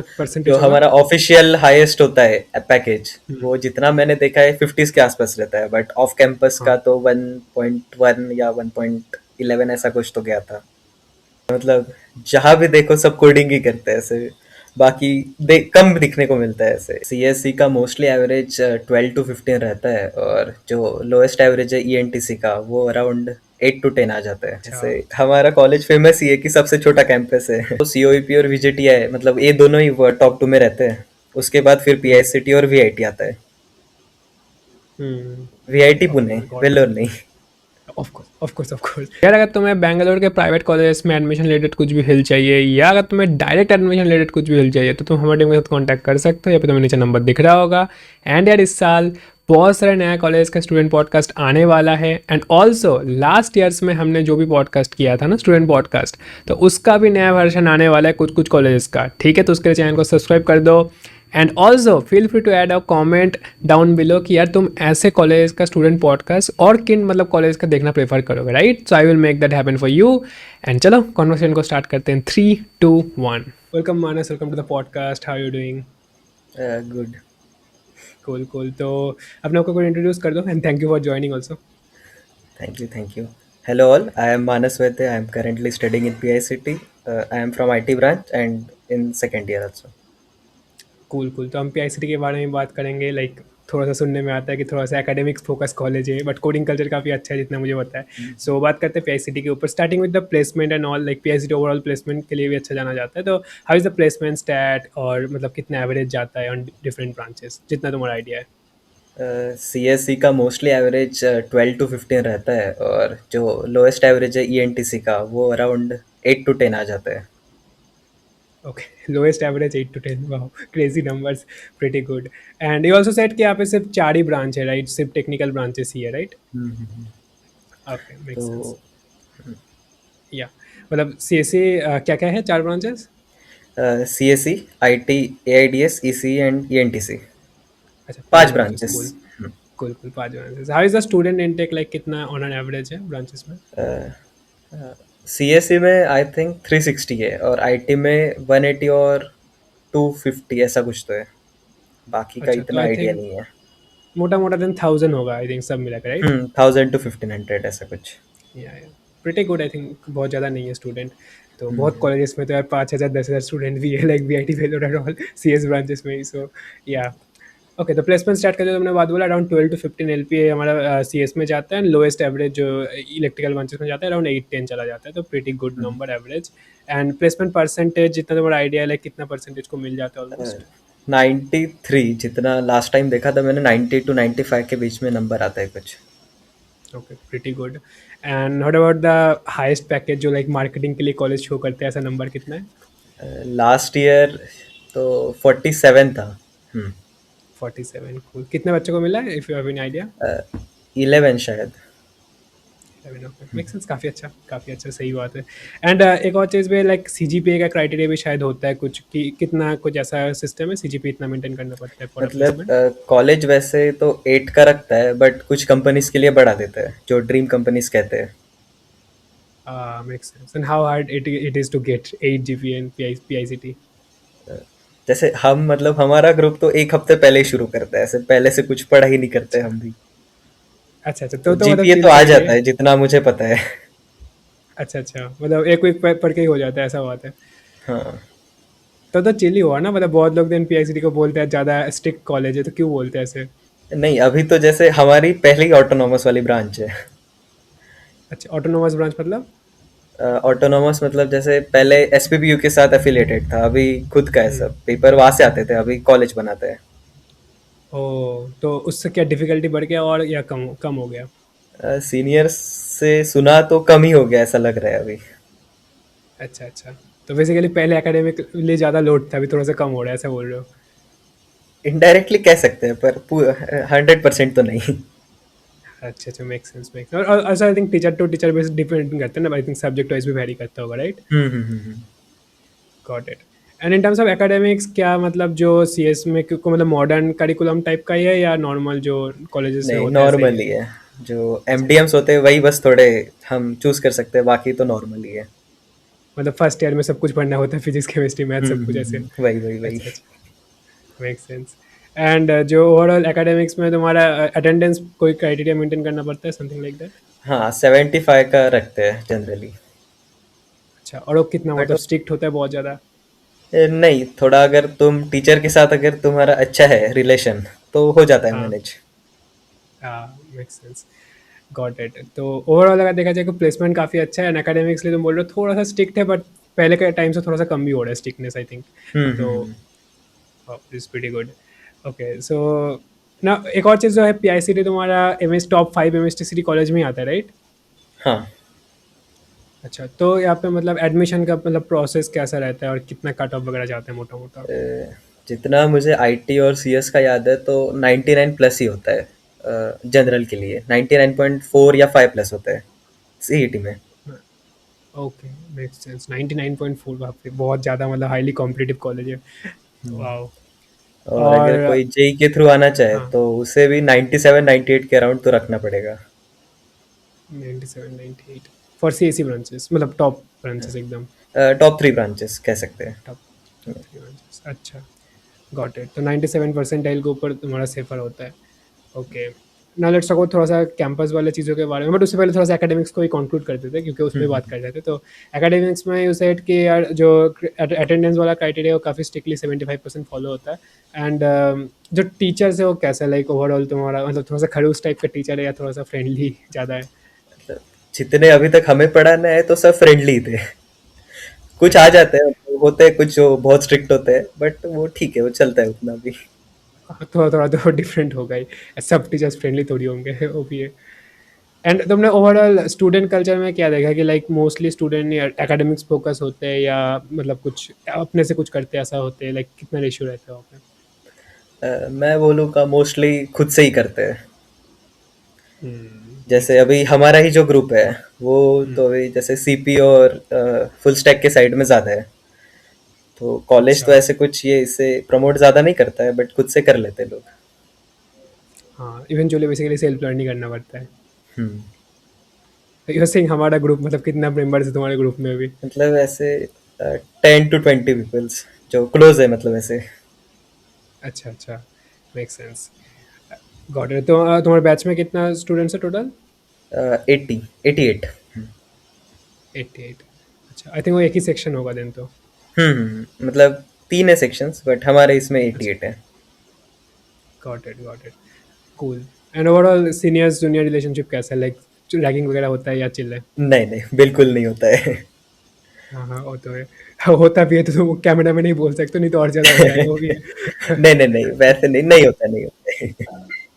जो परसेंटेज होगा? हमारा ऑफिशियल हाईएस्ट होता है पैकेज, हम्म, वो जितना मैंने देखा है 50s के आसपास रहता है, बट ऑफ कैंपस हाँ। का तो 1.1 या 1.11 ऐसा कुछ तो गया था। मतलब जहाँ भी देखो सब कोडिंग ही करते हैं ऐसे। बाकी कम दिखने को मिलता है ऐसे। सीएससी का मोस्टली एवरेज 12 to 15 रहता है, और जो लोएस्ट एवरेज है ईएनटीसी का वो अराउंड 8 to 10 आ जाता है। अच्छा। जैसे हमारा कॉलेज फेमस ही है कि सबसे छोटा कैंपस है। तो सीओईपी और वीजेटीआई मतलब ये दोनों ही टॉप 2 में रहते हैं। उसके बाद फिर हम्म। पीआईसीटी और वीआईटी आता है। VIT Pune, okay, got Vellore नहीं। Of course, of course, of course. यार अगर तुम्हें बैंगलोर के प्राइवेट कॉलेज में एडमिशन रिलेटेड कुछ भी हेल्प चाहिए, या अगर तुम्हें डायरेक्ट एडमिशन रिलेटेड कुछ भी हेल्प चाहिए, तो तुम हमारे टीम के साथ कॉन्टैक्ट कर सकते हो, या फिर तुम्हें नीचे नंबर दिख रहा होगा। एंड यार इस साल बहुत सारे नया कॉलेज का स्टूडेंट पॉडकास्ट आने वाला है। एंड ऑल्सो लास्ट ईयर्स में हमने जो भी पॉडकास्ट किया था ना, स्टूडेंट पॉडकास्ट, तो उसका भी नया वर्जन आने वाला है कुछ कुछ कॉलेज का। ठीक है, तो उसके लिए चैनल को सब्सक्राइब कर दो। And also feel free to add a comment down below कि यार तुम ऐसे कॉलेज का स्टूडेंट पॉडकास्ट और किन मतलब कॉलेज का देखना प्रेफर करोगे, right? So I will make that happen for you. And चलो कॉन्वर्सेशन को स्टार्ट करते हैं। 3, 2, 1। Welcome Manas, welcome to the podcast. How you doing? Good. Cool cool. तो अपने आपको कोई इंट्रोड्यूस कर दो, and thank you for joining also. Thank you, thank you. Hello all, I am Manas Vaidya. I am currently studying in PICT. I am from IT branch and in second year also. Cool cool. तो हम PICT के बारे में बात करेंगे। Like थोड़ा सा सुनने में आता है कि थोड़ा सा एकेडमिक्स फोकस कॉलेज है, बट कोडिंग कल्चर काफ़ी अच्छा है जितना मुझे पता है। सो बात करते हैं पीआईसीटी के ऊपर, starting with the placement and all. Like PICT overall placement के लिए भी अच्छा जाना जाता है, तो how is the placement stat, और मतलब कितना एवरेज जाता है ऑन डिफरेंट ब्रांचेस, जितना तुम्हारा आइडिया है? CSC का मोस्टली एवरेज 12 to 15 रहता है, और जो लोएस्ट एवरेज है ENTC का वो अराउंड 8 to 10 आ जाता है। Okay, lowest average 8 to 10। वाह, crazy numbers. Pretty good. And you also said कि यहाँ पे सिर्फ 4 ही ब्रांच है, राइट? सिर्फ टेक्निकल ब्रांचेस ही है, right? Hmm. Okay, make sense. तो या मतलब सी एस सी क्या क्या है, 4 branches? CSC, IT, AIDS, ECE and ENTC, अच्छा, 5 5 branches. Cool branches. Cool cool, 5 branches. How is the student intake, like कितना ऑन एन एवरेज है ब्रांचेस में? CSC में आई थिंक 360 है, और IT में 180 और 250 ऐसा कुछ तो है। बाकी का अच्छा, तो इतना आई आइडिया थिंक नहीं है। मोटा मोटा दिन 1000 होगा, आई थिंक सब मिला कर, राइट? 1000 to 1500 ऐसा कुछ। या प्रिटी गुड। आई थिंक बहुत ज़्यादा नहीं है स्टूडेंट। तो बहुत हम्म। कॉलेजेस में तो यार 5000 10,000 स्टूडेंट भी है, like VIT Vellore and all, C S branches में ही। सो या ओके, तो प्लेसमेंट स्टार्ट करते, तो तुमने बात बोला अराउंड 12 to 15 एल पी हमारा सी एस में जाता है, एंड लोएस्ट एवरेज जो इलेक्ट्रिकल ब्रांचेस में जाता है अराउंड 8-10 चला जाता है, तो pretty good number average. And placement percentage जितना तुम्हारा आइडिया है, लाइक कितना परसेंटेज को मिल जाता है ऑलमोस्ट? 93 जितना लास्ट टाइम देखा था मैंने, 90 to 95 के बीच में नंबर आता है कुछ। Okay, pretty good. And what about the highest package जो लाइक मार्केटिंग के लिए कॉलेज शो करते हैं, ऐसा नंबर कितना है? लास्ट ईयर तो 47 था। 47। कूल। कितने बच्चों को मिला है, if you have any idea? 11 शायद। 11। Okay, make sense. काफ़ी अच्छा, काफ़ी अच्छा, सही बात है। एंड एक और चीज़ भी, like C G P A का क्राइटेरिया भी शायद होता है कुछ, कि कितना कुछ ऐसा सिस्टम है, सी जी पी इतना मेंटेन करना पड़ता है फॉर अ मतलब प्लेसमेंट? कॉलेज वैसे तो 8 का रखता है, बट कुछ कंपनीज के लिए बढ़ा देता है, जो ड्रीम कंपनीज कहते हैं। Make sense. And how hard it is to get 8 G P in P I C T? जैसे हम मतलब हमारा ग्रुप तो एक हफ्ते पहले ही शुरू करता है, ऐसे पहले से कुछ पढ़ा ही नहीं करते अच्छा हम भी। अच्छा अच्छा, तो तो मतलब जीपीए तो चिल आ सही है। जाता है जितना मुझे पता है। अच्छा अच्छा, मतलब एक वीक पढ़ के ही हो जाता है, ऐसा बात है? हाँ। तो चिल ही हुआ ना। मतलब बहुत लोग दिन पी आई सी टी को बोलते हैं ज़्यादा स्ट्रिक्ट कॉलेज है, तो क्यों बोलते हैं ऐसे? नहीं, अभी तो जैसे हमारी पहली ऑटोनॉमस वाली ब्रांच है। अच्छा, ऑटोनोमस ब्रांच मतलब? ऑटोनॉमस मतलब जैसे पहले एसपीबीयू के साथ एफिलिएटेड था, अभी खुद का है हम्म। सब, पेपर वहां से आते थे, अभी कॉलेज बनाते हैं। ओ, तो उससे क्या डिफिकल्टी बढ़ गया, और या कम कम हो गया? सीनियर्स से सुना तो कम ही हो गया ऐसा लग रहा है अभी। अच्छा अच्छा, तो बेसिकली पहले एकेडमिक लिए ज़्यादा लोड था, अभी थोड़ा सा कम हो रहा है, ऐसा बोल रहे हो? इनडायरेक्टली कह सकते हैं, पर 100% तो नहीं। अच्छा अच्छा, मेक सेंस, मेक सेंस। और ऐसा I think teacher to teacher base depend करते हैं ना, आई थिंक सब्जेक्ट वाइज भी वेरी करता होगा, right? Hmm. Got it. And in terms of academics, क्या मतलब जो सी एस में को मतलब मॉडर्न करिकुलम टाइप का ही है, या नॉर्मल जो कॉलेजेस में नहीं, होता है ऐसा ही नॉर्मल है? ही है। जो अच्छा अच्छा। एमडीएम्स होते हैं वही बस थोड़े हम चूज कर सकते हैं, बाकी तो नॉर्मल ही है। मतलब फर्स्ट ईयर में सब कुछ पढ़ना होता है, फिजिक्स केमिस्ट्री मैथ सब कुछ ऐसे। वही वही वही। अच्छा अच्छा, मेक सेंस। एंड जो ओवरऑल एकेडमिक्स में तुम्हारा अटेंडेंस कोई क्राइटेरिया मेंटेन करना पड़ता है, समथिंग लाइक दैट? हाँ 75 का रखते हैं जनरली। अच्छा, और वो कितना बट मतलब स्ट्रिक्ट होता है बहुत ज़्यादा? नहीं, थोड़ा अगर तुम टीचर के साथ अगर तुम्हारा अच्छा है रिलेशन तो हो जाता है हाँ मैनेज। हाँ, मेक सेंस। Got it. तो ओवरऑल अगर देखा जाए तो प्लेसमेंट काफ़ी अच्छा है, एंड एकेडमिक्स लिए तुम बोल रहे हो थोड़ा सा स्ट्रिक्ट है, बट पहले के टाइम से थोड़ा सा कम भी हो रहा है स्ट्रिक्टनेस, आई थिंक। तो hmm. Is pretty good. Okay, so ना एक और चीज़ जो है, पी आई सी टी तुम्हारा एम एस टॉप 5 M S T C T college में ही आता है, राइट? हाँ। अच्छा, तो यहाँ पे मतलब एडमिशन का मतलब प्रोसेस कैसा रहता है, और कितना कट ऑफ वगैरह जाता है मोटा मोटा? जितना मुझे आईटी और सीएस का याद है तो 99 प्लस ही होता है। जनरल के लिए 99.4 या 5 प्लस होता है सीईटी में। Okay, make sense. 99.4, बाप रे, बहुत ज़्यादा मतलब हाईली कॉम्पिटिटिव कॉलेज है। वाओ। और अगर और कोई जेई के थ्रू आना चाहे हाँ, तो उसे भी 97 98 के अराउंड तो रखना पड़ेगा। 97 98 for C S C branches, मतलब टॉप ब्रांचेस एकदम। टॉप 3 ब्रांचेस कह सकते हैं। टॉप टॉप 3 ब्रांचेस, अच्छा। Got it. तो 97 परसेंटाइल के ऊपर तुम्हारा सेफर होता है। ओके, ना लेट्स टॉक थोड़ा सा कैंपस वाले चीज़ों के बारे में, बट उससे पहले थोड़ा सा एकेडमिक्स को ही कंक्लूड करते थे, क्योंकि उस पर बात कर रहे थे। तो एकेडमिक्स में यू सेड कि यार जो अटेंडेंस वाला क्राइटेरिया वो काफ़ी स्ट्रिक्टली 75% फॉलो होता है। एंड जो टीचर्स है वो कैसा, लाइक ओवरऑल तुम्हारा मतलब थोड़ा सा खड़ूस टाइप का टीचर है, या थोड़ा सा फ्रेंडली ज़्यादा है? मतलब जितने अभी तक हमें पढ़ाना है तो सब फ्रेंडली थे। कुछ आ जाते हैं, होते हैं कुछ जो बहुत स्ट्रिक्ट होते हैं, बट वो ठीक है, वो चलता है उतना भी। हाँ, थोड़ा थोड़ा तो डिफरेंट होगा ही, सब टीचर्स फ्रेंडली थोड़ी होंगे वो भी है। एंड तुमने ओवरऑल स्टूडेंट कल्चर में क्या देखा कि like mostly student academics focus होते हैं, या मतलब कुछ अपने से कुछ करते ऐसा होते हैं, लाइक कितना रेशियो रहता है वहाँ पे? मैं बोलूँगा मोस्टली खुद से ही करते हैं। जैसे मेक्स अभी सेंस। हमारा ही जो ग्रुप है वो तो अभी जैसे सीपी और फुल स्टैक के साइड में ज़्यादा है। तो कॉलेज तो अच्छा, ऐसे कुछ ये इसे प्रमोट ज़्यादा नहीं करता है, बट खुद से कर लेते हैं लोग। हाँ, इवेंचुअली बेसिकली सेल्फ लर्निंग करना पड़ता है। हम्म। यू सिंह हमारा ग्रुप मतलब कितना मेंबर्स है तुम्हारे ग्रुप में अभी? मतलब ऐसे 10 to 20 पीपल्स जो क्लोज है, मतलब ऐसे। अच्छा अच्छा, मेक सेंस। Got it. तो तुम्हारे बैच में कितना स्टूडेंट्स है टोटल? 88। Eighty eight. अच्छा, आई थिंक वो एक ही सेक्शन होगा देन तो। मतलब 3 है सेक्शंस, बट हमारे इसमें अच्छा, 88 है। Got it got it. Cool. And overall seniors junior relationship कैसा है, लाइक रैगिंग वगैरह होता है या चिल है? नहीं नहीं, बिल्कुल नहीं होता है। हाँ हाँ, वो तो है। होता भी है तो तुम कैमरा में नहीं बोल सकते, नहीं तो और ज़्यादा हो जाएगा वो भी है। नहीं नहीं नहीं, वैसे नहीं, नहीं होता, नहीं होता है।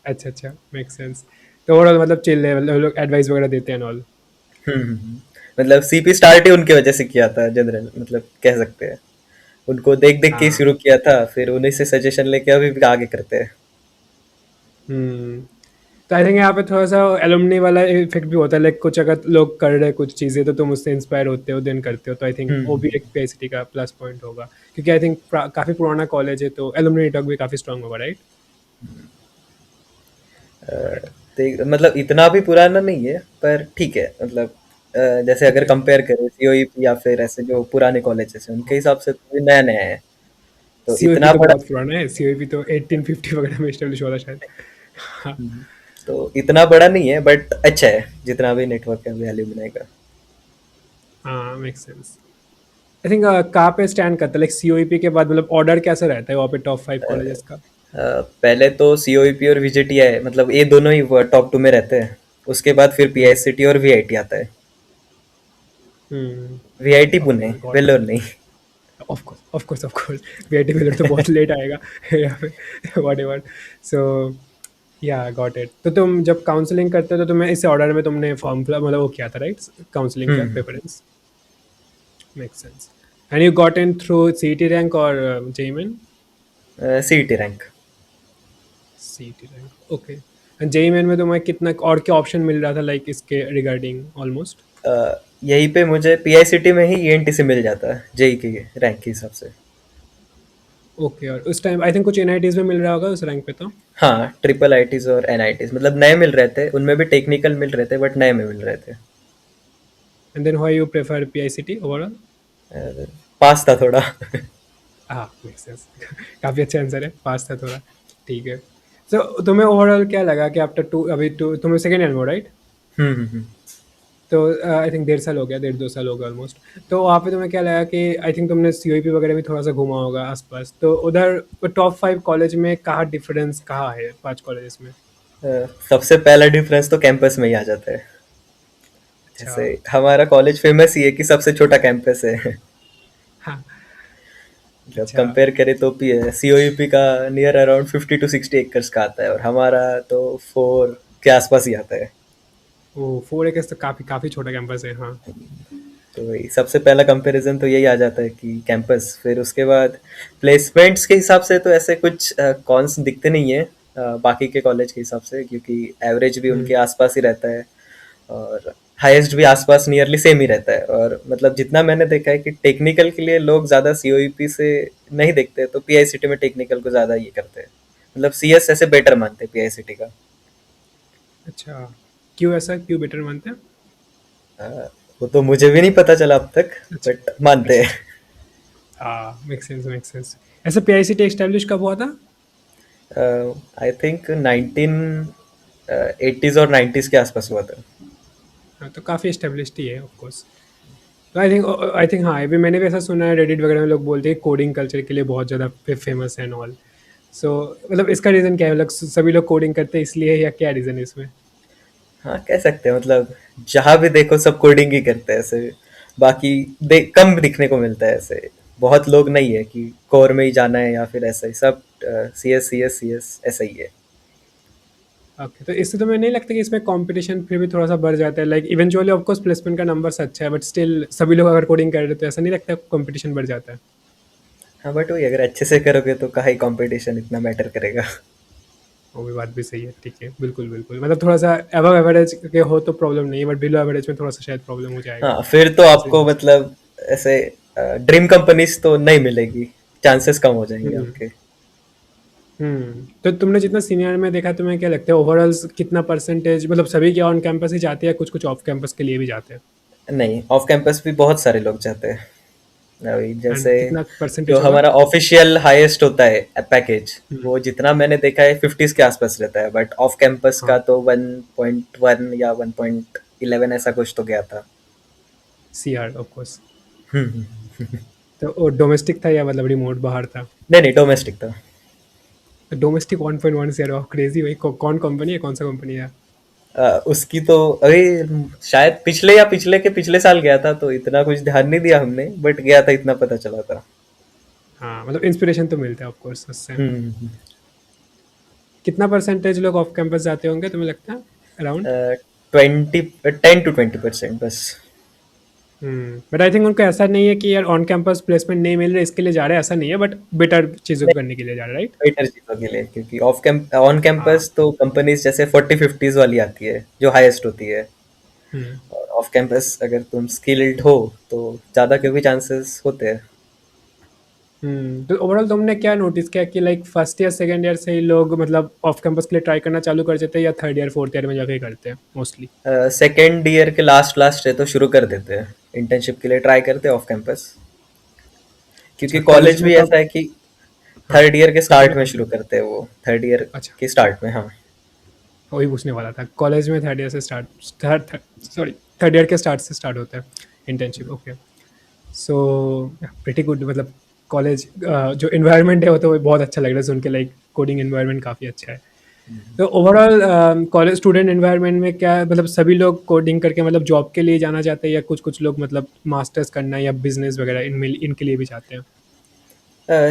अच्छा अच्छा, मेक सेंस। तो ओवरऑल मतलब चिल है, मतलब लोग एडवाइस वगैरह देते हैं ऑल? मतलब सीपी स्टार्ट ही उनकी वजह से किया था जनरल, मतलब कह सकते हैं। उनको देख देख के ही हाँ। शुरू किया था, फिर उन्हीं से सजेशन लेके अभी भी आगे करते हैं। हम्म। तो आई थिंक यहाँ पे थोड़ा सा एलुमनी वाला इफेक्ट भी होता है, लाइक कुछ अगर लोग कर रहे हैं कुछ चीज़ें तो तुम उससे इंस्पायर होते हो देन करते हो, तो आई थिंक वो भी हम्म। एक पीआईसीटी का प्लस पॉइंट होगा, क्योंकि आई थिंक काफ़ी पुराना कॉलेज है तो एलुमनी नेटवर्क भी काफ़ी स्ट्रांग होगा, राइट? मतलब इतना भी पुराना नहीं है, पर ठीक है, मतलब जैसे अगर ओके। कंपेयर करें सीओईपी या फिर ऐसे जो पुराने कॉलेजेस हैं उनके हिसाब से तो नया नया है। तो सीओईपी इतना तो बड़ा। बहुत पुराना है, सीओईपी तो 1850 वगैरह में इस्टेब्लिश हुआ था शायद। हाँ तो इतना बड़ा नहीं है, बट अच्छा है जितना भी नेटवर्क है वैल्यू बनाएगा। हाँ, मेक सेंस। आई थिंक कहाँ पे स्टैंड करता है, लाइक सीओईपी के बाद मतलब ऑर्डर कैसा रहता है वहाँ पे टॉप 5 कॉलेजेस का? पहले तो सीओईपी और वीजीटीआई, मतलब ये दोनों ही टॉप 2 में रहते हैं। उसके बाद फिर पीआईसीटी और वीआईटी आता है। VIT Pune, okay, got Vellore नहीं। It. Of course of course of course, VIT Vellore तो बहुत लेट आएगा यहाँ पे, वॉट एवर। सो या गॉट इट। तो तुम जब काउंसलिंग करते हो तो तुम्हें इस ऑर्डर में तुमने फॉर्म फिल मतलब वो किया था, राइट? काउंसलिंग का hmm. Preference. Make sense. And you got in through CET rank और JEE Main? CET rank. CET rank, okay. And JEE Main में तुम्हें कितना और क्या ऑप्शन मिल रहा था, लाइक इसके रिगार्डिंग ऑलमोस्ट? यहीं पे मुझे पीआईसीटी में ही ईएनटी से मिल जाता है जेई के रैंक के हिसाब से। ओके, और उस टाइम आई थिंक कुछ एनआईटीज में मिल रहा होगा उस रैंक पे तो? हाँ, ट्रिपल आईटीज और एनआईटीज मतलब नए मिल रहे थे, उनमें भी टेक्निकल मिल रहे थे, बट नए में मिल रहे थे। And then why you prefer PICT overall? पास था थोड़ा। हाँ मेक सेंस। काफ़ी अच्छा आंसर है, पास था थोड़ा। ठीक है। सो तुम्हें ओवरऑल क्या लगा कि आफ्टर टू, अभी टू तुम्हें सेकेंड ईयर में हो राइट? हम्म। तो आई थिंक 1.5 साल हो गया, 1.5 2 साल हो गया ऑलमोस्ट। तो वहाँ पे तुम्हें क्या लगा कि आई थिंक तुमने सीओईपी वगैरह भी थोड़ा सा घूमा होगा आसपास, तो उधर टॉप 5 कॉलेज में कहाँ डिफरेंस कहाँ है 5 कॉलेजेस में? सबसे पहला डिफरेंस तो कैंपस में ही आ जाता है। अच्छा। जैसे हमारा कॉलेज फेमस ही है कि सबसे छोटा कैंपस है। हाँ। जब अच्छा। कंपेयर करें तो सीओईपी का नियर अराउंड 50 to 60 एकर्स का आता है, और हमारा तो 4 के आसपास ही आता है। वो 4 एकड़ तो काफ़ी काफ़ी छोटा कैंपस है, हाँ। तो वही सबसे पहला कंपैरिजन तो यही आ जाता है कि कैंपस। फिर उसके बाद प्लेसमेंट्स के हिसाब से तो ऐसे कुछ कॉन्स दिखते नहीं है बाकी के कॉलेज के हिसाब से, क्योंकि एवरेज भी उनके हम्म। आसपास ही रहता है, और हाईएस्ट भी आसपास नियरली सेम ही रहता है। और मतलब जितना मैंने देखा है कि टेक्निकल के लिए लोग ज़्यादा सीओईपी से नहीं देखते, तो पीआईसीटी में टेक्निकल को ज़्यादा ये करते हैं। मतलब सीएस ऐसे बेटर मानते हैं पीआईसीटी का। अच्छा, क्यों ऐसा, क्यों बेटर मानते हैं? अ, वो तो मुझे भी नहीं पता चला अब तक, अच्छा। बट मानते अच्छा हैं। अच्छा। हाँ मेक सेंस मेक सेंस। ऐसे पीआईसीटी एस्टेब्लिश कब हुआ था? आई थिंक 1980s और 90s के आसपास हुआ था। हाँ तो काफ़ी एस्टेब्लिश्ड ही है ऑफ कोर्स। तो आई थिंक हाँ, अभी मैंने भी ऐसा सुना है, रेडिट वगैरह में लोग बोलते हैं कोडिंग कल्चर के लिए बहुत ज़्यादा फेमस है एंड ऑल। सो मतलब इसका रीज़न क्या है, मतलब सभी लोग कोडिंग करते हैं इसलिए, या क्या रीज़न है इसमें? हाँ, कह सकते हैं। मतलब जहाँ भी देखो सब कोडिंग ही करते हैं ऐसे। बाकी कम दिखने को मिलता है ऐसे। बहुत लोग नहीं है कि कोर में ही जाना है या फिर ऐसा ही सब। सी एस ऐसा ही है। ओके, तो इससे तुम्हें नहीं लगता कि इसमें कंपटीशन फिर भी थोड़ा सा बढ़ जाता है? Like eventually of course placement का नंबर अच्छा है, बट स्टिल सभी लोग अगर कोडिंग कर रहे हैं तो ऐसा नहीं लगता कंपटीशन बढ़ जाता है? हाँ, बट वही अगर अच्छे से करोगे तो काहे कंपटीशन इतना मैटर करेगा। वो भी बात भी सही है, ठीक है, बिल्कुल बिल्कुल। मतलब थोड़ा सा अबव एवरेज के हो तो प्रॉब्लम नहीं है, बट बिलो एवरेज में थोड़ा सा शायद प्रॉब्लम हो जाएगा। हाँ, फिर तो सही आपको है। मतलब ऐसे ड्रीम कंपनीज तो नहीं मिलेगी। चांसेस कम हो जाएंगे हम्म। आपके। तो तुमने जितना सीनियर में देखा, तुम्हें क्या लगता है ओवरऑल कितना परसेंटेज, मतलब सभी क्या ऑन कैंपस ही जाते हैं, कुछ कुछ ऑफ कैंपस के लिए भी जाते हैं? नहीं, ऑफ कैंपस भी बहुत सारे लोग जाते हैं। अभी एंड जैसे कितना जो परसेंटेज होगा? हमारा ऑफिशियल हाईएस्ट होता है पैकेज, हम्म। वो जितना मैंने देखा है 50s के आसपास रहता है, बट ऑफ कैंपस का हाँ। तो 1.1 या 1.11 ऐसा कुछ तो गया था। C R of course. Hmm. तो डोमेस्टिक था या मतलब रिमोट बाहर था? नहीं नहीं, डोमेस्टिक था। तो domestic 1.1 C R of crazy भाई। कौन कंपनी है, कौन सा कंपनी है? उसकी तो अभी शायद पिछले या पिछले के पिछले साल गया था, तो इतना कुछ ध्यान नहीं दिया हमने, बट गया था इतना पता चला था। हाँ मतलब इंस्पिरेशन तो मिलता है ऑफ कोर्स उससे। हम्म। कितना परसेंटेज लोग ऑफ कैंपस जाते होंगे तुम्हें लगता है अराउंड? 10 to 20% बस। बट आई थिंक उनको ऐसा नहीं है कि यार ऑन कैंपस प्लेसमेंट नहीं मिल रहा इसके लिए जा रहे हैं, ऐसा नहीं है, बट बेटर चीज़ों को करने के लिए जा रहे हैं, राइट? बेटर चीजों के लिए, क्योंकि ऑन हाँ। कैंपस तो कंपनीज जैसे 40 50s वाली आती है जो हाईएस्ट होती है। हम्म। और ऑफ कैंपस अगर तुम स्किल्ड हो तो ज्यादा के भी चांसेस होते हैं। तो ओवरऑल तुमने क्या नोटिस किया कि like first year second year से ही लोग मतलब ऑफ कैंपस के लिए ट्राई करना चालू कर देते हैं, या थर्ड ईयर फोर्थ ईयर में जाके करते हैं मोस्टली? सेकेंड ईयर के लास्ट लास्ट है तो शुरू कर देते हैं, इंटर्नशिप के लिए ट्राई करते हैं ऑफ कैंपस। क्योंकि अच्छा, कॉलेज कॉलेज में भी कब? ऐसा है कि हाँ, थर्ड ईयर के कॉलेज स्टार्ट में में कब? शुरू करते हैं वो, थर्ड ईयर अच्छा, के स्टार्ट में। हाँ। वही पूछने वाला था, कॉलेज में थर्ड ईयर से start, third sorry, third year के स्टार्ट से स्टार्ट होता है internship, okay. So pretty good. मतलब कॉलेज जो इन्वायरमेंट है वो तो बहुत अच्छा लग रहा है सुन के, लाइक कोडिंग इन्वायरमेंट काफ़ी अच्छा है। तो ओवरऑल कॉलेज स्टूडेंट इन्वायरमेंट में क्या मतलब सभी लोग कोडिंग करके मतलब जॉब के लिए जाना चाहते हैं, या कुछ कुछ लोग मतलब मास्टर्स करना या बिजनेस वगैरह इनमें इनके लिए भी चाहते हैं?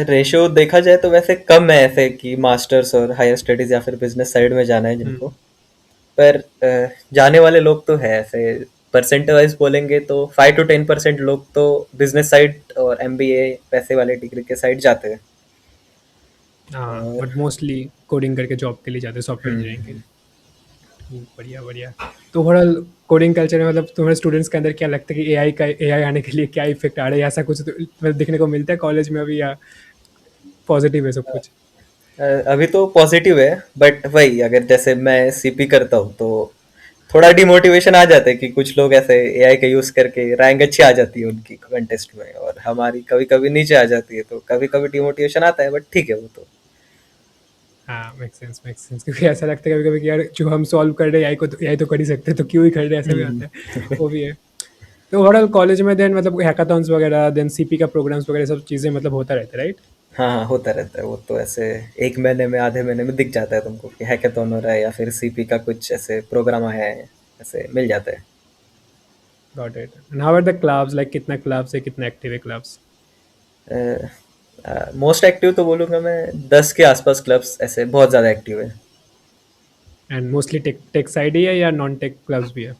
रेशियो देखा जाए तो वैसे कम है ऐसे कि मास्टर्स और हायर स्टडीज या फिर बिजनेस साइड में जाना है जिनको। हम्म। पर जाने वाले लोग तो है ऐसे। परसेंट वाइज बोलेंगे तो 5 to 10% लोग तो बिजनेस साइड और एमबीए पैसे वाले डिग्री के साइड जाते हैं। हाँ और बट मोस्टली कोडिंग करके जॉब के लिए जाते हैं, सॉफ्टवेयर इंजीनियरिंग के हम्म, लिए। बढ़िया बढ़िया। तो ओवरऑल कोडिंग कल्चर में मतलब तुम्हारे स्टूडेंट्स के अंदर क्या लगता है कि एआई आने के लिए क्या इफेक्ट आ रहा है, ऐसा कुछ तो मतलब दिखने को मिलता है कॉलेज में अभी, या पॉजिटिव है सब कुछ? अभी तो पॉजिटिव है, बट वही अगर जैसे मैं सीपी करता हूँ तो थोड़ा डिमोटिवेशन आ जाता है कि कुछ लोग ऐसे एआई का यूज करके रैंक अच्छी आ जाती है उनकी कंटेस्ट में, और हमारी कभी कभी नीचे आ जाती है, तो कभी कभी डिमोटिवेशन आता है, बट ठीक है वो तो। हाँ, मेक सेंस क्योंकि ऐसा लगता है कभी-कभी कि यार जो हम सॉल्व कर रहे हैं एआई तो कर ही सकते हैं, तो क्यों ही कर रहे हैं, ऐसा भी आता है, वो भी है। तो ओवरऑल कॉलेज में देन मतलब हैकाथॉन्स वगैरह देन सीपी का प्रोग्राम्स वगैरह सब चीज़ें मतलब होता रहता है, राइट? हाँ हाँ, होता रहता है वो तो, ऐसे एक महीने में आधे महीने में दिख जाता है तुमको कि हैकाथॉन हो रहा है या फिर सीपी का कुछ ऐसे प्रोग्राम आया है, ऐसे मिल जाता है। Got it. And how are the clubs, like कितना क्लब्स है, कितना एक्टिव है क्लब्स? मोस्ट एक्टिव तो बोलूँगा मैं, 10 के आसपास क्लब्स ऐसे बहुत ज़्यादा एक्टिव है। And mostly tech tech side ही है या नॉन टेक क्लब्स भी है?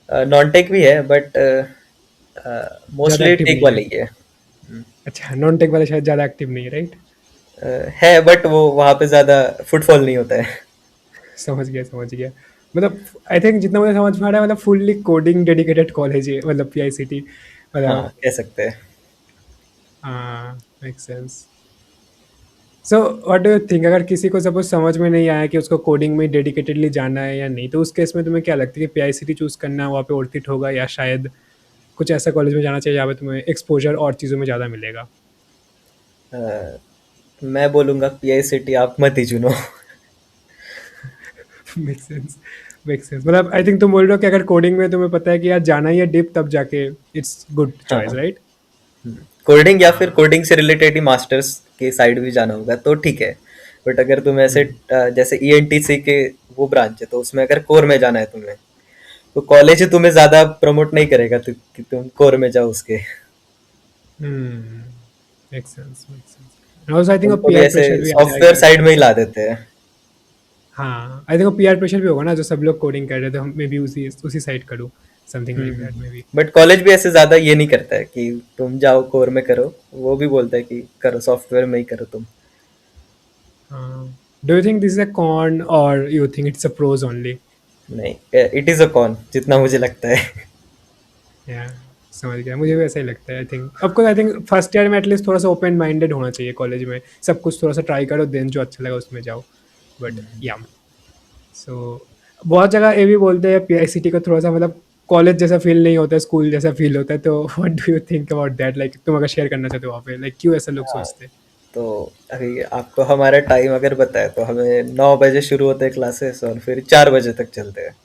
नॉन टेक भी है, बट ज़्यादा मोस्टली एक्टिव टेक नहीं है? वाले ही है। अच्छा, नॉन टेक वाले शायद ज़्यादा एक्टिव नहीं है, राइट? है, बट वो वहाँ पे ज़्यादा फुटफॉल नहीं होता है। समझ गया, समझ गया। मतलब आई थिंक जितना मुझे समझ में आ रहा है मतलब फुल्ली कोडिंग डेडिकेटेड कॉलेज है मतलब पीआईसीटी, हाँ, मतलब कह सकते हैं। हाँ, make sense. So what do you think, अगर किसी को सपोज समझ में नहीं आया कि उसको कोडिंग में डेडिकेटेडली जाना है या नहीं, तो उस केस में तुम्हें क्या लगता है कि पीआईसीटी चूज़ करना वहाँ पे वर्थ इट होगा, या शायद कुछ ऐसा कॉलेज में जाना चाहिए जहाँ पे तुम्हें एक्सपोजर और चीज़ों में ज़्यादा मिलेगा? अ, मैं बोलूँगा पीआई सिटी आप मत ही चुनो। Make sense, make sense. मतलब आई थिंक तुम बोल रहे हो कि अगर कोडिंग में तुम्हें पता है कि यार जाना ही है डिप, तब जाके इट्स गुड हाँ चॉइस, हाँ, राइट? कोडिंग या फिर हाँ। कोडिंग से रिलेटेड ही मास्टर्स के साइड भी जाना होगा तो ठीक है। बट अगर तुम ऐसे हम्म, जैसे ईएनटीसी के वो ब्रांच है, तो उसमें अगर कोर में जाना है तुम्हें, तो कॉलेज तुम्हें ज़्यादा प्रमोट नहीं करेगा कि तुम कोर में जाओ उसके। Hmm, make sense, make sense. Also I think वो उनको भी पीयर ऐसे प्रेशर भी आ सॉफ्टवेयर जाएगा साइड कि में ही सब, ला देते हैं। हाँ, आई थिंक वो पीयर प्रेशर भी होगा ना, जो सब लोग कोडिंग कर रहे थे, हम मे बी उसी साइड करूँ, something like that may be. But college भी ऐसे ज़्यादा ये नहीं करता है कि तुम जाओ कोर में करो, वो भी बोलता है कि करो सॉफ्टवेयर में ही करो तुम। हाँ, do you think this is a con or you think it's a pros only? नहीं, इट इज़ अ कॉन जितना मुझे लगता है। या, समझ गया, मुझे भी ऐसा ही लगता है। I think of course, I think first year में एटलीस्ट थोड़ा सा ओपन माइंडेड होना चाहिए कॉलेज में, सब कुछ थोड़ा सा ट्राई करो, देन जो अच्छा लगा उसमें जाओ। बट या, सो बहुत जगह ये भी बोलते हैं पीआईसीटी को थोड़ा सा मतलब कॉलेज जैसा फील नहीं होता है, स्कूल जैसा फील होता है, तो what do you think about that? Like तुम अगर शेयर करना चाहते हो वहाँ पे, लाइक क्यों ऐसा लोग हाँ, सोचते हैं? तो अभी आपको हमारा टाइम अगर बताए तो हमें 9 बजे शुरू होते हैं क्लासेस और फिर 4 बजे तक चलते हैं।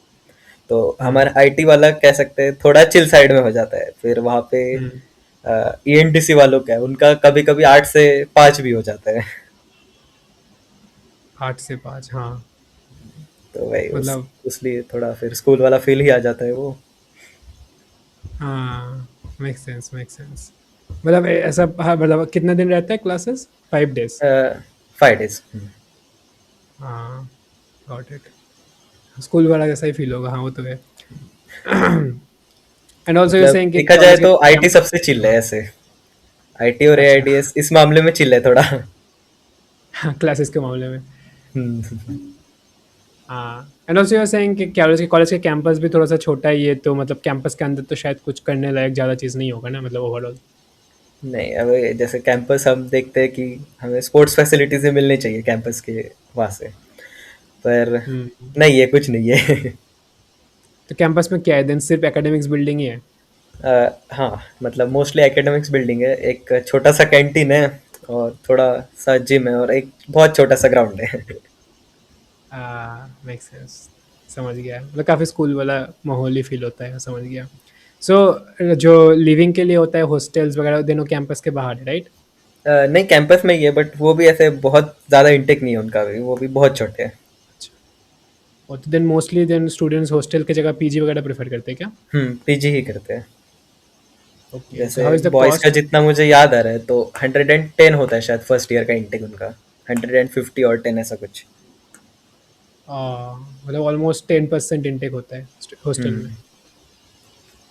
तो हम्म, हमारा आईटी वाला कह सकते हैं थोड़ा चिल साइड में हो जाता है, फिर वहाँ पे हम्म, ईएनटीसी वालों का है, उनका कभी कभी 8 से 5 भी हो जाता है। 8 से 5, हाँ। तो भाई मतलब उसलिए थोड़ा फिर स्कूल वाला फील ही आ जाता है वो। हाँ, मेक सेंस, मेक सेंस। मतलब ऐसा, हाँ, मतलब कितना दिन रहता है क्लासेस? 5 डेज? 5 डेज। हाँ, गॉट इट। स्कूल वाला जैसा ही फील होगा, हाँ वो तो है। एंड ऑल्सो यू मतलब सेइंग कि देखा जाए कॉलेज के तो आईटी कैंप, सबसे चिल्ल है हाँ, ऐसे, आईटी और अच्छा। एआईडीएस इस मामले में चिल्ल है थोड़ा। हाँ, क्लासेस के मामले में। हम्म। हाँ, and also you are saying कि कॉलेज के कैंपस भी थोड़ा सा छोटा ही है, तो मतलब कैंपस के अंदर तो शायद कुछ करने लायक ज़्यादा चीज़ नहीं होगा ना, मतलब ओवरऑल। नहीं, अब जैसे कैंपस हम देखते हैं कि हमें स्पोर्ट्स फैसिलिटीज मिलनी चाहिए कैंपस के वहाँ से, पर हम्म, नहीं है, कुछ नहीं है। तो कैंपस में क्या है देन? सिर्फ एकेडमिक्स बिल्डिंग ही है? हाँ, मतलब मोस्टली एकेडमिक्स बिल्डिंग है, एक छोटा सा कैंटीन है और थोड़ा सा जिम है और एक बहुत छोटा सा ग्राउंड है। मेक सेंस, समझ गया। मतलब काफ़ी स्कूल वाला माहौल ही फील होता है, समझ गया। सो जो लिविंग के लिए होता है हॉस्टल्स वगैरह, दोनों कैंपस के बाहर है, राइट? नहीं, कैंपस में ही है, बट वो भी ऐसे बहुत ज़्यादा इंटेक नहीं है उनका भी, वो भी बहुत छोटे हैं। अच्छा, और तो then mostly then students hostel की जगह पीजी वगैरह प्रेफर करते हैं क्या? पीजी ही करते हैं। ओके, सो जैसे हाउ इज़ द बॉयज़ का कॉस्ट? जितना मुझे याद आ रहा है तो 110 होता है शायद फर्स्ट ईयर का इंटेक उनका, 150 और 10 ऐसा कुछ। मतलब ऑलमोस्ट 10% इनटेक होता है हॉस्टल में।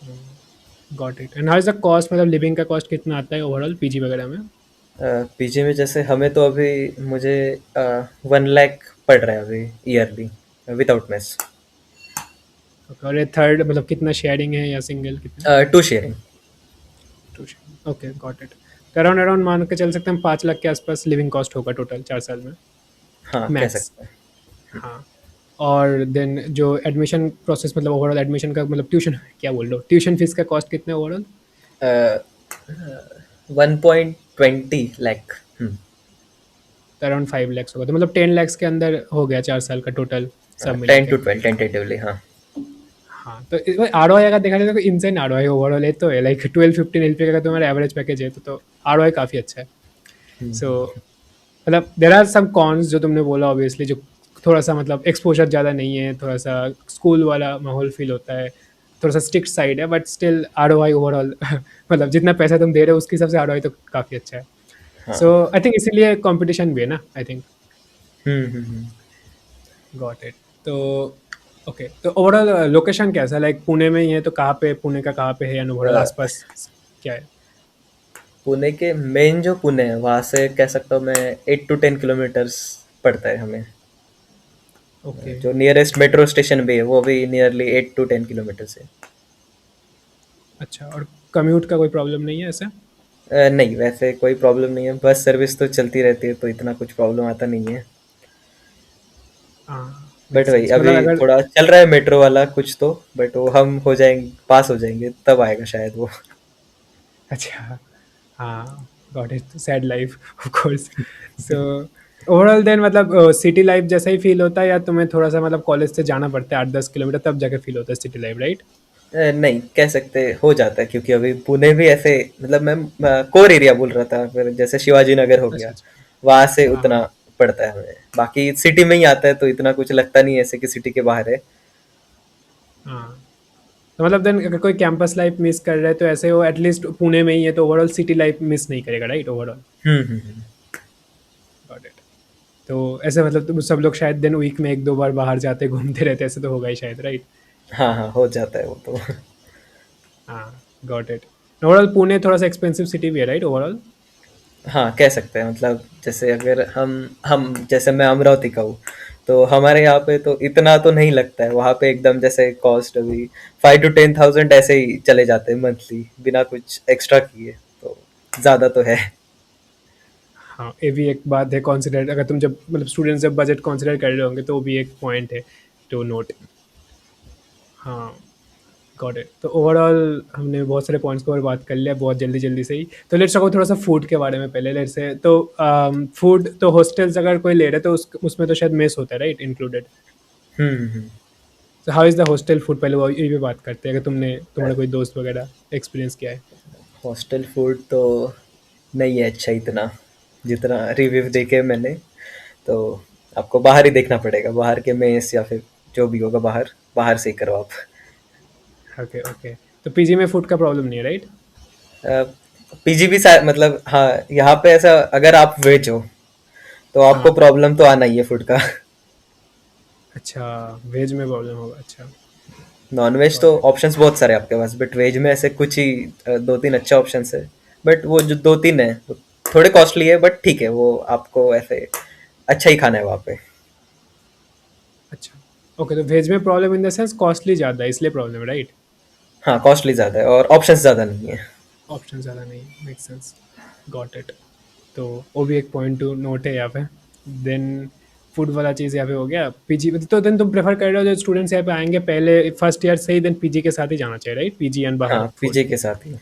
Hmm. Got it. And how is the cost, मतलब लिविंग का कॉस्ट कितना आता है ओवरऑल पीजी वगैरह में? पीजी में जैसे हमें तो अभी मुझे 1 लाख पड़ रहा है अभी ईयरली, विदाउट मेस। ओके, और ये थर्ड मतलब कितना शेयरिंग है या सिंगल, कितना? Two sharing. Two sharing, okay, got it. Around around मान के चल सकते हैं हम 5 लाख के आसपास लिविंग कॉस्ट होगा टोटल 4 साल में, हाँ, कह मैक्स। सकते हैं। हाँ, और देन जो एडमिशन प्रोसेस मतलब ओवरऑल एडमिशन का मतलब ट्यूशन क्या बोल रहा हूँ, ट्यूशन फीस का कॉस्ट कितना है ओवरऑल? 1.20 लाख। अराउंड 5 लैक्स होगा, तो मतलब 10 लैक्स के अंदर हो गया 4 साल का टोटल सब मिला टेन के। टू ट्वेल्व टेंटेटिवली, हाँ। हाँ, तो आर ओ आई अगर देखा जाए तो insane are O I overall है, तो है लाइक 12-15 LP का तुम्हारा एवरेज पैकेज है, तो आर ओ आई काफ़ी अच्छा है। सो मतलब देर आर सम कॉन्स जो तुमने बोला ऑब्वियसली, जो थोड़ा सा मतलब एक्सपोजर ज़्यादा नहीं है, थोड़ा सा स्कूल वाला माहौल फील होता है, थोड़ा सा स्ट्रिक्ट साइड है, but still R O I overall मतलब जितना पैसा तुम दे रहे हो उसके हिसाब से आर ओ आई तो काफ़ी अच्छा है। हाँ। सो आई थिंक इसीलिए कंपटीशन भी है ना, I think. Hmm. Got it. तो ओके, तो ओवरऑल लोकेशन कैसा है, लाइक पुणे में ही है तो कहाँ पे, पुणे का कहाँ पे है, या ओवरऑल अ, आसपास क्या है? पुणे के मेन जो पुणे है वहाँ से कह सकता हूँ मैं 8 to 10 किलोमीटर्स पड़ता है हमें। ओके। जो नियरेस्ट मेट्रो स्टेशन भी है वो भी नियरली 8 to 10 किलोमीटर से। अच्छा, और कम्यूट का कोई प्रॉब्लम नहीं है ऐसा? नहीं, वैसे कोई प्रॉब्लम नहीं है, बस सर्विस तो चलती रहती है तो इतना कुछ प्रॉब्लम आता नहीं है। हाँ, बट मेक वही सेंस, अभी मतलब अगर थोड़ा चल रहा है मेट्रो वाला कुछ तो, बट वो हम हो जाएंगे, पास हो जाएंगे तब आएगा शायद वो। अच्छा, हाँ, got it, sad life of course. So overall then मतलब सिटी लाइफ जैसा ही फील होता है, या तुम्हें थोड़ा सा मतलब कॉलेज से जाना पड़ता है 8-10 किलोमीटर तब जाके फील होता है सिटी लाइफ, राइट? नहीं कह सकते हो जाता है, क्योंकि अभी पुणे भी ऐसे मतलब मैं कोर एरिया बोल रहा था, फिर जैसे शिवाजी नगर हो अच्छा गया, अच्छा। वहां से हाँ उतना हाँ। पड़ता है हमें। बाकी सिटी में ही आता है तो इतना कुछ लगता नहीं है ऐसे कि सिटी के बाहर है। हाँ, तो मतलब देन अगर कोई कैंपस लाइफ मिस कर रहा है तो ऐसे वो एटलीस्ट पुणे में ही है तो ओवरऑल सिटी लाइफ मिस नहीं करेगा, right, overall. Hmm. Got it. तो ऐसे मतलब तुम सब लोग शायद दिन वीक में 1-2 बार बाहर जाते घूमते रहते, ऐसे तो होगा ही शायद, राइट? हाँ हाँ, हो जाता है वो तो। हाँ, गॉट इट। ओवरऑल पुणे थोड़ा सा एक्सपेंसिव सिटी भी है, राइट, ओवरऑल? हाँ कह सकते हैं, मतलब जैसे अगर हम जैसे मैं अमरावती का हूँ, तो हमारे यहाँ पे तो इतना तो नहीं लगता है, वहाँ पे एकदम जैसे कॉस्ट अभी 5 to 10 thousand ऐसे ही चले जाते हैं मंथली बिना कुछ एक्स्ट्रा किए, तो ज़्यादा तो है। हाँ, ये भी एक बात है कंसिडर, अगर तुम जब मतलब स्टूडेंट्स जब बजट कंसिडर कर रहे होंगे तो वो भी एक पॉइंट है टू नोट। हाँ, गॉट इट। तो ओवरऑल हमने बहुत सारे पॉइंट्स के ऊपर बात कर लिया बहुत जल्दी जल्दी से ही, तो लेट्स टॉक थोड़ा सा फूड के बारे में पहले, लेट्स से तो फूड तो हॉस्टल्स अगर कोई ले रहा है तो उसमें तो शायद मेस होता है, राइट, इंक्लूडेड? हम्म। तो how is the hostel food, पहले वो ये भी बात करते हैं, अगर तुमने तुम्हारा कोई दोस्त वगैरह एक्सपीरियंस किया है। हॉस्टल फूड तो नहीं है अच्छा इतना, जितना रिव्यू अच्छा। देखे मैंने, तो आपको बाहर ही देखना पड़ेगा, बाहर के मेस या फिर जो भी होगा बाहर, बाहर से ही करो आप। ओके ओके, तो पीजी में फूड का प्रॉब्लम नहीं है, राइट? पीजी भी मतलब हाँ, यहाँ पे ऐसा अगर आप वेज हो तो आपको हाँ। प्रॉब्लम तो आना ही है फूड का। अच्छा, वेज में प्रॉब्लम होगा, अच्छा। नॉन वेज तो गॉट इट। ऑप्शंस बहुत सारे हैं आपके पास, बट वेज में ऐसे कुछ ही 2-3 अच्छे ऑप्शंस है। बट वो जो 2-3 है वो थोड़े कॉस्टली है, बट ठीक है, वो आपको ऐसे अच्छा ही खाना है वहाँ पे। अच्छा, ओके, तो वेज में problem in the sense costly ज़्यादा है इसलिए प्रॉब्लम है, राइट? हाँ कॉस्टली ज़्यादा है और ऑप्शंस ज़्यादा नहीं है। ऑप्शन ज़्यादा नहीं, मेक सेंस। Got it. तो वो भी एक पॉइंट टू नोट है यहाँ पे। देन फूड वाला चीज़ यहाँ पे हो गया, पीजी, तो देन तुम प्रेफर कर रहे हो जो स्टूडेंट्स यहाँ पे आएंगे पहले फर्स्ट ईयर से ही देन पीजी के साथ ही जाना चाहिए, राइट, पीजी एंड हाँ बाहर फूड? पीजे के साथ ही।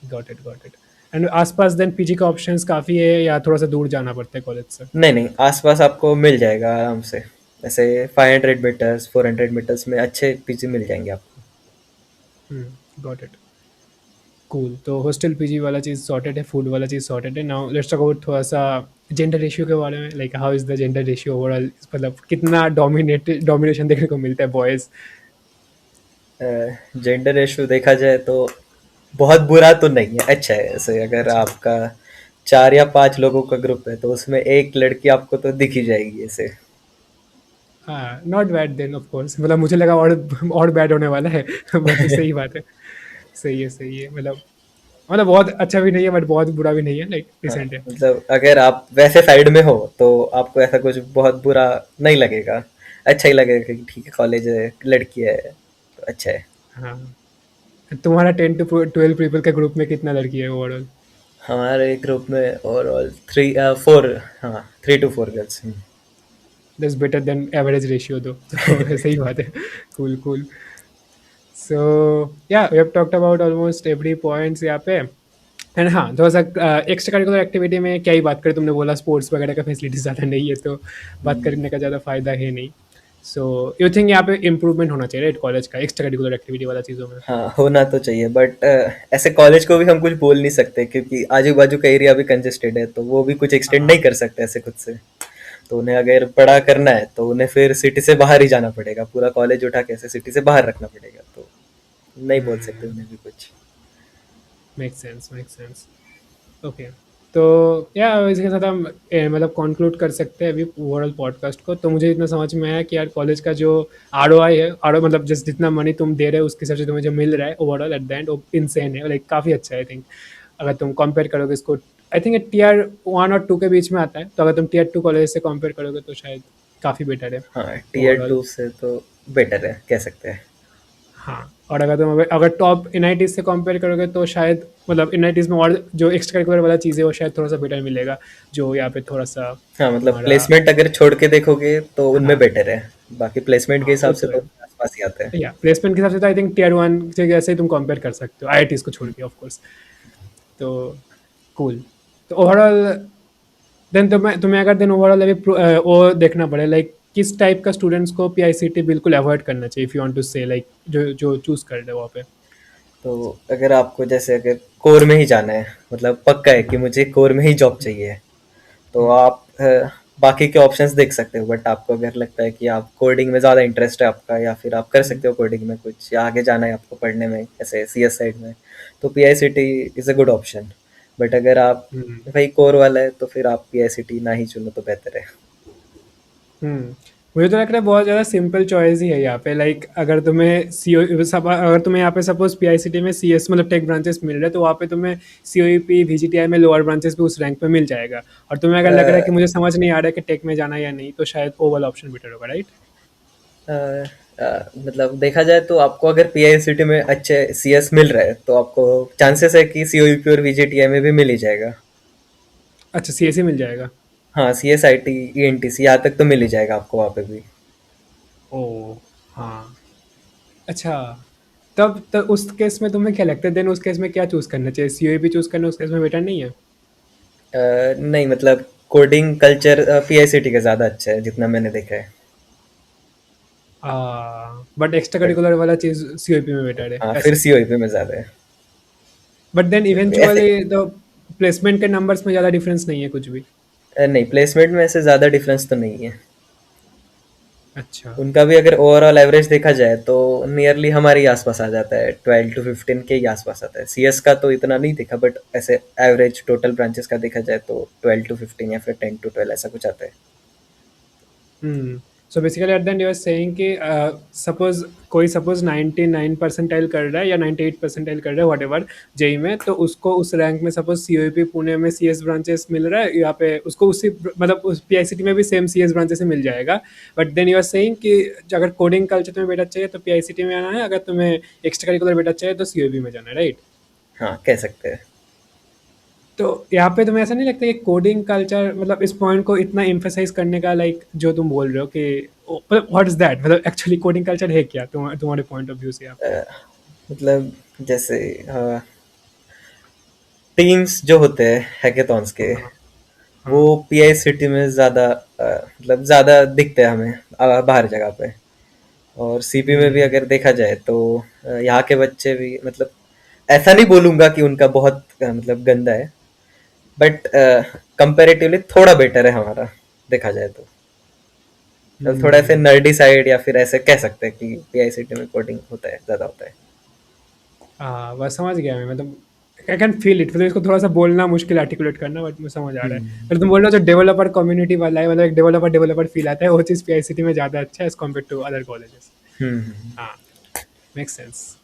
Got it got it. And आसपास देन पीजी का ऑप्शंस काफ़ी है या थोड़ा सा दूर जाना पड़ता है कॉलेज से? नहीं नहीं, आसपास आपको मिल जाएगा आराम से, ऐसे 500 मीटर्स 400 मीटर्स में अच्छे पीजी मिल जाएंगे आपको। Got it. कूल, तो हॉस्टल पीजी वाला चीज़ सॉर्टेड है, फूड वाला चीज़ सॉर्टेड है। नाउ लेट्स टॉक अबाउट थोड़ा सा जेंडर रेशियो के बारे में, like how is the gender ratio overall, मतलब कितना डोमिनेशन देखने को मिलता है बॉयज़? जेंडर रेशो देखा जाए तो बहुत बुरा तो नहीं है, अच्छा है ऐसे। अगर अच्छा। आपका 4 या 5 लोगों का ग्रुप है तो उसमें एक लड़की आपको तो दिख ही जाएगी ऐसे। हाँ, not bad then of course, मतलब मुझे लगा और बैड होने वाला है बट सही बात है। सही है, मतलब बहुत अच्छा भी नहीं है बट बहुत बुरा भी नहीं है, लाइक हाँ, डिसेंट है। मतलब अगर आप वैसे साइड में हो तो आपको ऐसा कुछ बहुत बुरा नहीं लगेगा, अच्छा ही लगेगा कि ठीक है, कॉलेज है, लड़की है तो अच्छा है। हाँ, तुम्हारा 10 to 12 पीपल के ग्रुप में कितना लड़की है ओवरऑल? हमारे ग्रुप में ओवरऑल 3 4, हाँ 3 to 4 girls. That's better than average ratio दो। तो सही बात है। Cool cool. So yeah we have talked about almost every points यहाँ पे। एंड हाँ, थोड़ा सा एक्स्ट्रा करिकुलर एक्टिविटी में क्या ही बात करें, तुमने बोला स्पोर्ट्स वगैरह का फैसिलिटी ज़्यादा नहीं है, तो बात करने का ज़्यादा फ़ायदा है नहीं। सो यू थिंक यहाँ पे इम्प्रूवमेंट होना चाहिए राइट कॉलेज का एक्स्ट्रा करिकुलर एक्टिविटी वाला चीज़ों में? हाँ, होना तो चाहिए, बट ऐसे कॉलेज को भी हम कुछ बोल नहीं सकते क्योंकि आजू बाजू का एरिया भी कंजेस्टेड है, तो वो भी कुछ एक्सटेंड हाँ। नहीं कर सकते ऐसे खुद से। तो उन्हें अगर बड़ा करना है तो उन्हें फिर सिटी से बाहर ही जाना पड़ेगा, पूरा कॉलेज उठा के ऐसे सिटी से बाहर रखना पड़ेगा, तो नहीं बोल सकते उन्हें भी कुछ। Make sense make sense. Okay. तो या इसके साथ हम मतलब कंक्लूड कर सकते हैं अभी ओवरऑल पॉडकास्ट को। तो मुझे इतना समझ में आया कि यार कॉलेज का जो ROI है, ROI मतलब जिस जितना मनी तुम दे रहे हो उसके हिसाब से तुम्हें जो मिल रहा है ओवरऑल एट द एंड वो इनसेन है, लाइक काफ़ी अच्छा है आई थिंक। अगर तुम कंपेयर करोगे इसको, आई थिंक Tier 1 और 2 के बीच में आता है, तो अगर तुम Tier 2 कॉलेज से कंपेयर करोगे तो शायद काफ़ी बेटर है हाँ, Tier 2 ओवरऑल। से तो बेटर है कह सकते हैं। हाँ, और अगर तुम अगर टॉप NITs से कंपेयर करोगे तो शायद मतलब NITs में और जो एक्स्ट्रा करिकुलर वाला चीज़ है वो शायद थोड़ा सा बेटर मिलेगा, जो यहाँ पे थोड़ा सा हाँ, मतलब तुम्हारा। प्लेसमेंट अगर छोड़ के देखोगे तो उनमें हाँ बेटर है, बाकी प्लेसमेंट के हाँ, वो हिसाब से तो तो है। आसपास ही आते हैं। या प्लेसमेंट के हिसाब से तो आई थिंक Tier 1 से ऐसे ही तुम कंपेयर कर सकते हो IITs को छोड़ के ऑफ कोर्स। तो कूल। तो ओवरऑल देन तुम्हें अगर देन ओवरऑल अभी वो देखना पड़े लाइक किस टाइप का स्टूडेंट्स को PICT बिल्कुल अवॉइड करना चाहिए, इफ़ यू वांट टू से लाइक जो जो चूज़ कर रहे हो वहाँ पे। तो अगर आपको जैसे अगर कोर में ही जाना है, मतलब पक्का है कि मुझे कोर में ही जॉब चाहिए, तो हम्म आप बाकी के ऑप्शंस देख सकते हो, बट आपको अगर लगता है कि आप कोडिंग में ज़्यादा इंटरेस्ट है आपका, या फिर आप कर हम्म सकते हो कोडिंग में कुछ, या आगे जाना है आपको पढ़ने में ऐसे CS साइड में, तो PICT is a good option. But अगर आप हम्म वही कोर वाला है तो फिर आप PICT ना ही चुनो तो बेहतर है। हम्म। मुझे तो लग रहा है बहुत ज़्यादा सिंपल चॉइस ही है यहाँ पे, लाइक अगर तुम्हें अगर तुम्हें यहाँ पे सपोज PICT में CS मतलब टेक ब्रांचेस मिल रहे हैं, तो वहाँ पे तुम्हें COEP VGTI में लोअर ब्रांचेस भी उस रैंक पे मिल जाएगा। और तुम्हें अगर लग रहा है कि मुझे समझ नहीं आ रहा है कि टेक में जाना है या नहीं, तो शायद ओ वाला ऑप्शन बेटर होगा राइट? मतलब देखा जाए तो आपको अगर PICT में अच्छे CS मिल रहा है तो आपको चांसेस है कि COEP और VJTI में भी मिल ही जाएगा। अच्छा, CSE मिल जाएगा। हाँ, CSIT ENTC यहाँ तक तो मिल ही जाएगा आपको वहाँ पे भी। ओ हाँ। अच्छा, तब उस केस में तुम्हें क्या लगता है देन उस केस में क्या चूज़ करना चाहिए? COEP चूज़ करना उस केस में बेटर नहीं है? नहीं, मतलब कोडिंग कल्चर PICT का ज़्यादा अच्छा है जितना मैंने देखा है। बट एक्स्ट्रा बट करिकुलर वाला चीज़ COEP में बेटर है हाँ, फिर ऐसे। COEP में ज़्यादा है। बट देन ऐसे इवेंचुअली द प्लेसमेंट के नंबर्स में ज़्यादा डिफरेंस नहीं है कुछ भी? नहीं, प्लेसमेंट में ऐसे ज़्यादा डिफरेंस तो नहीं है। अच्छा। उनका भी अगर ओवरऑल एवरेज देखा जाए तो नियरली हमारे ही आसपास आ जाता है, 12 to 15 के ही आसपास आता है। CS का तो इतना नहीं देखा, बट ऐसे एवरेज टोटल ब्रांचेस का देखा जाए तो 12 to 15 या फिर 10 to 12 ऐसा कुछ आता है। So basically at the end you are saying कि सपोज कोई सपोज 99 परसेंटाइल कर रहा है या 98 परसेंटाइल कर रहा है वट एवर जेई में, तो उसको उस रैंक में सपोज COEP पुणे में CS ब्रांचेस मिल रहा है, यहाँ पे उसको उसी मतलब उस PICT में भी सेम CS ब्रांचेस से मिल जाएगा। But then you are saying कि अगर कोडिंग कल्चर तुम्हें बेटर चाहिए तो PICT में आना है, अगर तुम्हें एक्स्ट्रा करिकुलर बेटर चाहिए तो COEP में जाना है राइट? हाँ, कह सकते हैं। तो यहाँ पे तुम्हें ऐसा नहीं लगता कि कोडिंग कल्चर मतलब इस पॉइंट को इतना इम्फेसाइज करने का लाइक जो तुम बोल रहे हो कि मतलब व्हाट इज दैट, मतलब एक्चुअली कोडिंग कल्चर है क्या तुम्हारे पॉइंट ऑफ व्यू से यहाँ पे? मतलब जैसे टीम्स जो होते हैं हैकेथॉन्स के, हाँ वो हाँ। PICT में ज़्यादा मतलब ज़्यादा दिखते हैं हमें बाहर जगह पे। और CP में भी हम्म अगर देखा जाए तो यहाँ के बच्चे भी, मतलब ऐसा नहीं बोलूंगा कि उनका बहुत मतलब गंदा है, बट कंपैरेटिवली थोड़ा बेटर है हमारा देखा जाए तो। मतलब थोड़ा ऐसे हम्म। नर्डी साइड, या फिर ऐसे कह सकते हैं कि PICT में कोडिंग होता है, ज़्यादा होता है। हाँ, बस समझ गया मैं मतलब आई कैन फील इट, मतलब इसको थोड़ा सा बोलना मुश्किल आर्टिकुलेट करना, बट मुझे समझ आ रहा है। पर तुम बोल रहे हो जो डेवलपर कम्युनिटी वाला है, मतलब एक डेवलपर फील आता है, वो चीज़ PICT में ज़्यादा अच्छा है as compared to other colleges. Hmm. हाँ, मेक सेंस।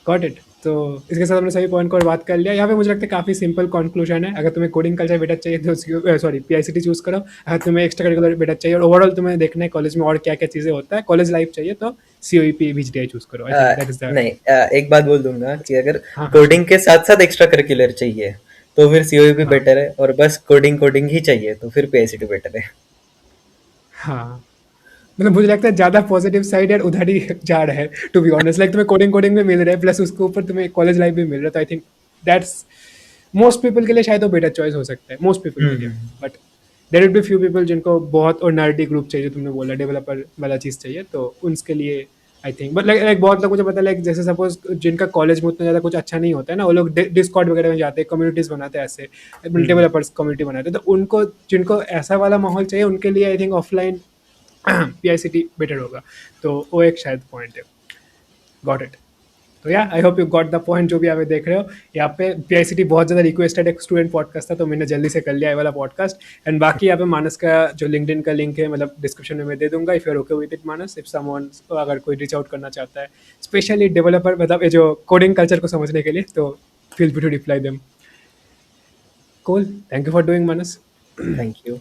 Got it. तो इसके साथ हमने सभी पॉइंट को बात कर लिया। यहाँ पे मुझे लगता है काफ़ी सिंपल कंक्लूजन है, अगर तुम्हें कोडिंग कल्चर बेटर चाहिए तो सॉरी PICT चूज़ करो। अगर तुम्हें एक्स्ट्रा करिकुलर बेटर चाहिए और ओवरऑल तुम्हें देखना है कॉलेज में और क्या क्या चीज़ें होता है, कॉलेज लाइफ चाहिए, तो COEP VGTI चूज़ करो। I think that is the. नहीं, एक बात बोल दूंगा कि अगर हाँ हाँ कोडिंग के साथ साथ एक्स्ट्रा करिकुलर चाहिए तो फिर COEP हाँ बेटर है, और बस कोडिंग कोडिंग ही चाहिए तो फिर PICT बेटर है। हाँ। मतलब मुझे लगता है ज़्यादा पॉजिटिव साइड यार उधर ही जा रहा है, टू बी ऑनेस्ट। लाइक तुम्हें कोडिंग भी मिल रहा है, प्लस उसके ऊपर तुम्हें कॉलेज लाइफ भी मिल रहा है, तो I think that's most people के लिए शायद वो बेटर चॉइस हो सकता है, मोस्ट पीपल के लिए। Hmm. But there will be few people जिनको बहुत और नर्डी ग्रुप चाहिए, तुमने बोला डेवलपर वाला चीज़ चाहिए, तो उनके लिए आई थिंक। बट लाइक बहुत लोग मुझे पता है, लाइक जैसे सपोज जिनका कॉलेज में उतना ज़्यादा कुछ अच्छा नहीं होता है ना, वो लोग डिस्कॉर्ड वगैरह में जाते हैं, कम्युनिटीज़ बनाते हैं, ऐसे हम्म। डेवलपर्स कम्युनिटी बनाते हैं, तो उनको जिनको ऐसा वाला माहौल चाहिए उनके लिए I think offline PICT better होगा। तो वो एक शायद पॉइंट है। Got it. तो या I hope you got the point, जो भी आप देख रहे हो यहाँ पे। PICT बहुत ज़्यादा रिक्वेस्टेड एक स्टूडेंट पॉडकास्ट था, तो मैंने जल्दी से कर लिया ये वाला पॉडकास्ट। एंड बाकी यहाँ पे मानस का जो लिंक्डइन का लिंक है, मतलब डिस्क्रिप्शन में मैं दे दूंगा, if you are okay with it Manas, if someone अगर कोई रीच आउट करना चाहता है स्पेशली डेवलपर, मतलब ये जो कोडिंग कल्चर को समझने के लिए, तो feel free to reply them. Cool, thank you for doing Manas. Thank you.